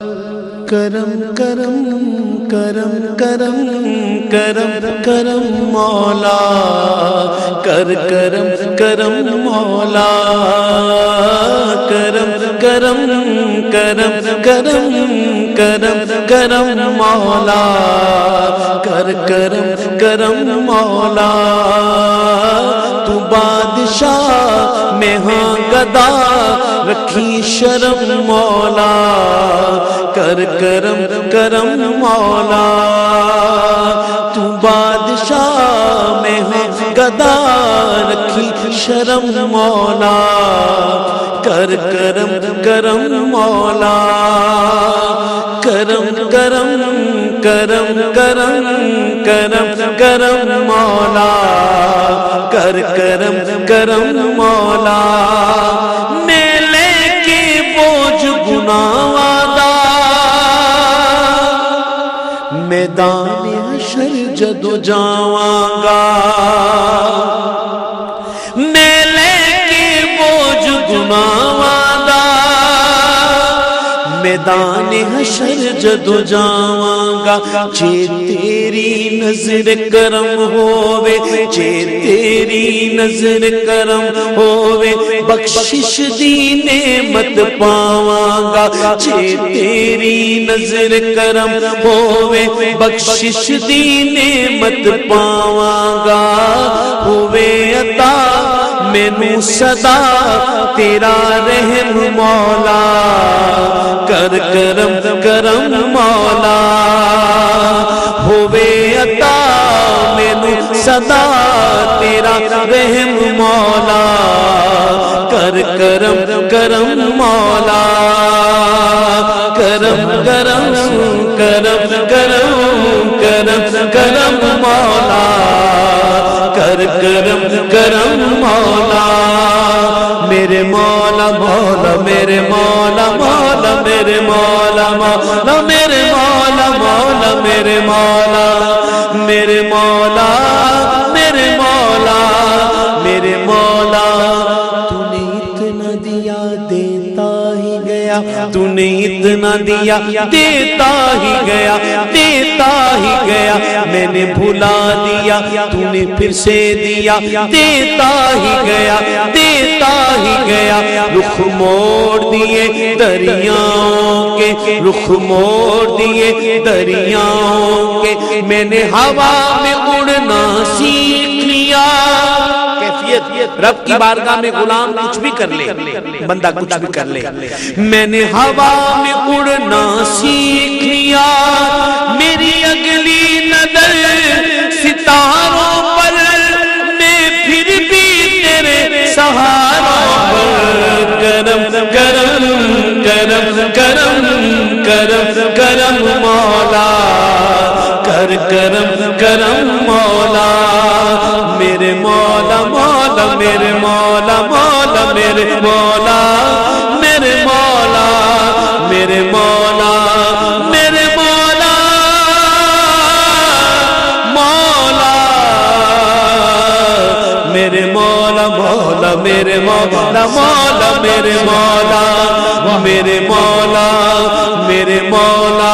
کرم کرم کرم کرم کرم کرم مولا کر کرم کرم مولا کرم کرم کرم کرم کرم کرم مولا کر کرم کرم مولا تو بادشاہ میں ہاں گدا رکھی شرم مولا کر کرم کرم مولا تو بادشاہ میں ہاں گدا رکھی شرم مولا کر کرم کرم مولا کرم کرم کرم کرم کرم کرم مولا کر کرم کرم مولا میں لے کے بوجھ گناہ وعدہ میدان حشر جدو جاواں گا میں لے کے بوجھ گناہ وعدہ میدان حشر جدو جاواں گا جے تیری نظر کرم ہووے جے تیری نظر کرم ہووے بخشش دی نعمت پاواں گا جے تیری نظر کرم ہووے بخشش دی نعمت پاواں گا ہووے عطا مینوں صدا تیرا رحم مولا کر کرم کرم مولا ہووے عطا مینوں صدا تیرا رحم مولا کر کرم کرم مولا کرم کرم کرم کرم کرم کرم مولا کر کرم کرم مولا میرے مولا مولا میرے مولا مولا میرے مولا مولا میرے مولا مولا میرے مولا میرے مولا میرے مولا میرے مولا تو نے اتنا دیا دیتا ہی گیا تو نے اتنا دیا دیتا ہی گیا دیتا ہی گیا میں نے بھلا دیا تو نے پھر سے دیا دیتا ہی گیا دیتا ہی گیا رخ موڑ دیے دریاؤں کے رخ موڑ دیے دریاؤں کے میں نے ہوا میں اڑنا سیکھ لیا رب کی بارگاہ میں غلام کچھ بھی کر لے بندہ کچھ بھی کر لے میں نے ہوا میں اڑنا سیکھ لیا میری اگلی نظر ستاروں پر میں پھر بھی تیرے سہاروں پر کرم کرم کرم کرم کرم کرم مولا کر کرم کرم مولا میرے مولا مولا میرے مولا مولا میرے مولا میرے مولا میرے مولا میرے مولا مولا میرے مولا مولا میرے مولا مولا میرے مولا میرے مولا میرے مولا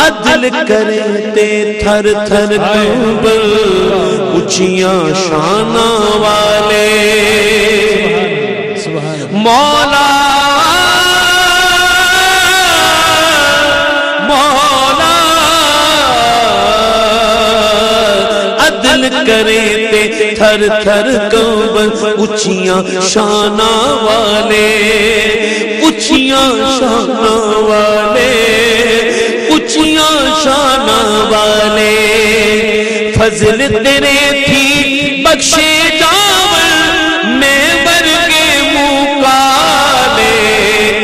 عدل کرتے تھر تھر کنبل اونچیاں شاناں والے مولا مولا عدل کرتے تھر تھر کنبل اونچیاں شاناں والے اونچیاں شاناں والے اونچیاں شاناں والے فضل تیرے تھی بخشے جاون میں برگے مکالے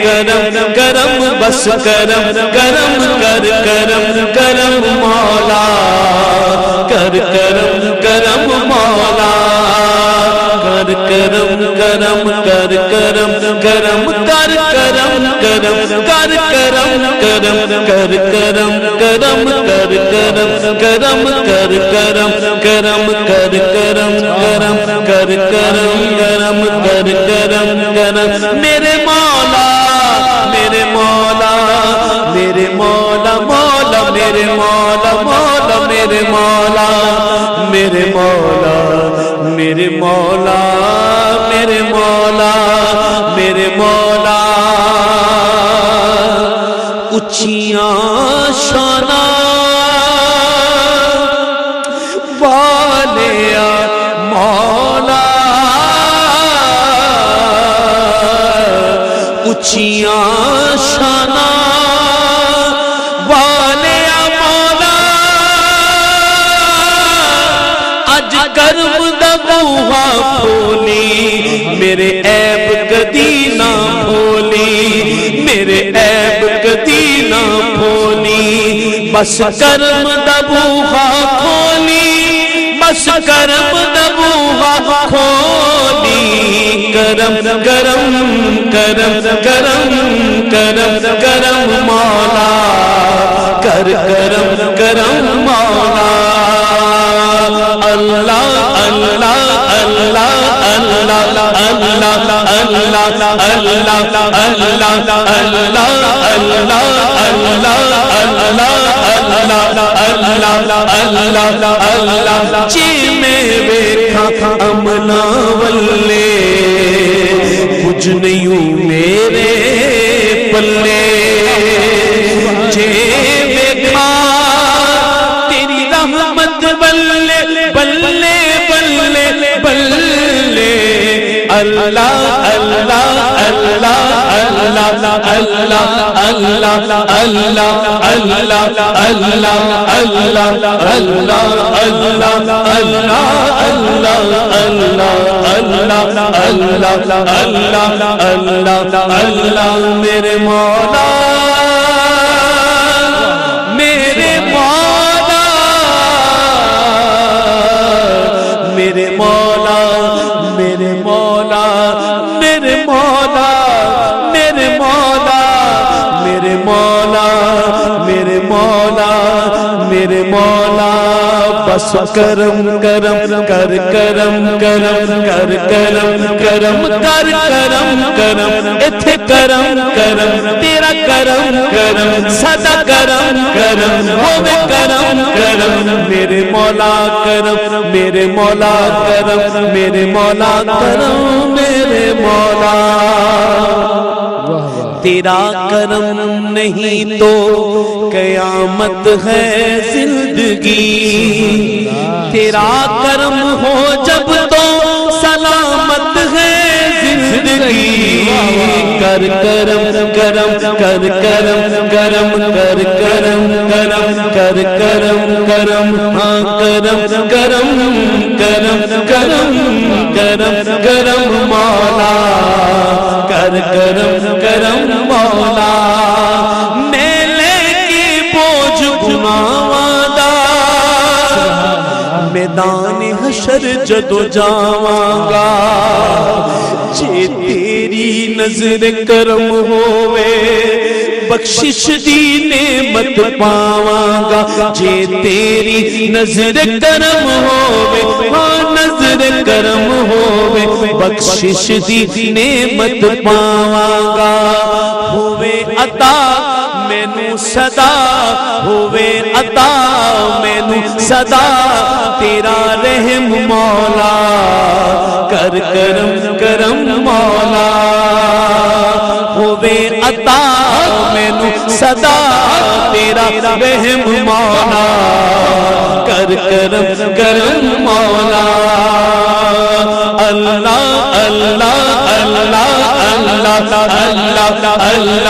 کرم کرم بس کرم کرم کر کرم کرم مولا کر کرم کرم مولا کر کرم کرم کر کرم کرم کر کرم کرم کر کرم کرم کر کرم کرم کر کرم کرم کر کرم کرم کر کرم کرم کر کرم کرم کر کرم کرم میرے مولا میرے مولا میرے مولا مولا میرے مولا مولا میرے مولا میرے مولا میرے مولا میرے مولا میرے مولا اچھیاں شانہ والے مولا اچھیاں شانہ والے مولا اج کرم دا بوہا کھولی میرے عیب کدی نہ کھولی میرے عیب کدی نہ کھولی بس کرم دا بوہا کھولی بس کرم دا بوہا کھولی کرم کرم کرم کرم کرم کرم مولا کر کرم کرم مولا اللہ اللہ اللہ اللہ اللہ اللہ اللہ جی میں ویکھا امنا والے کچھ نہیں میرے پلے جی ویکھا تیری رحمت بلے بلے بلے بلے اللہ اللہ اللہ اللہ اللہ اللہ اللہ اللہ اللہ اللہ اللہ اللہ میرے مولا میرے مولا میرے مولا میرے مولا میرے مولا میرے مولا میرے مولا میرے مولا میرے مولا بس کرم کرم کر کرم کرم کر کرم کرم کر کرم کرم اتھے کرم کرم تیرا کرم کرم سدا کرم کرم ہوے کرم کرم میرے مولا کرم میرے مولا کرم میرے مولا کرم میرے مولا تیرا کرم نہیں تو قیامت ہے زندگی تیرا کرم ہو جب تو سلامت ہے زندگی کر کرم کرم کر کرم کرم کر کرم کرم کر کرم کرم ہاں کرم کرم کرم کرم کرم کرم مولا کر کرم کرم مولا میلے کی بوجھ گناواں دا میدان حشر جدو جاواں گا جے تیری نظر کرم ہووے بخشش دی نعمت پاواں گا جے تیری نظر کرم ہووے ہاں نظر کرم ہووے بخشش دی نعمت پاواں گا ہووے عطا مینوں صدا ہووے عطا مینوں صدا تیرا رحم مولا کر کرم کرم مولا ہووے عطا مینوں صدا تیرا رحم مولا کر کرم کرم مولا اللہ اللہ اللہ اللہ اللہ اللہ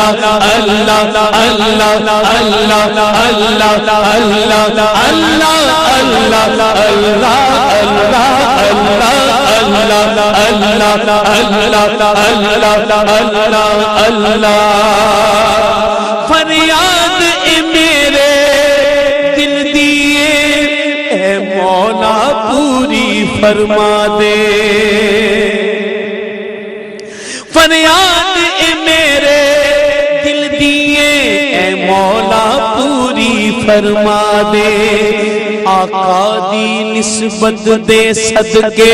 اللہ فریاد میرے دل دیے اے مولا پوری فرما دے فریاد میرے دل دیے اے مولا پوری فرما دے آقا دی نسبت دے صدقے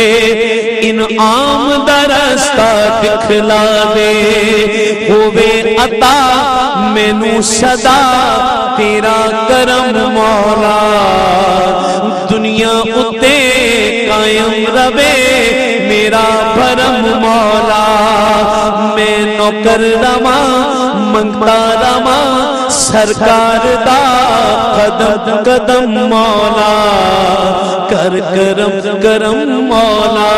انعام دا رستہ دکھلا دے ہووے عطا مینوں صدا تیرا کرم مولا دنیا اتے قائم رہے میرا بھرم مولا میں نوکر رواں منگتا رواں سرکار دا قدم قدم مولا کر کرم کرم مولا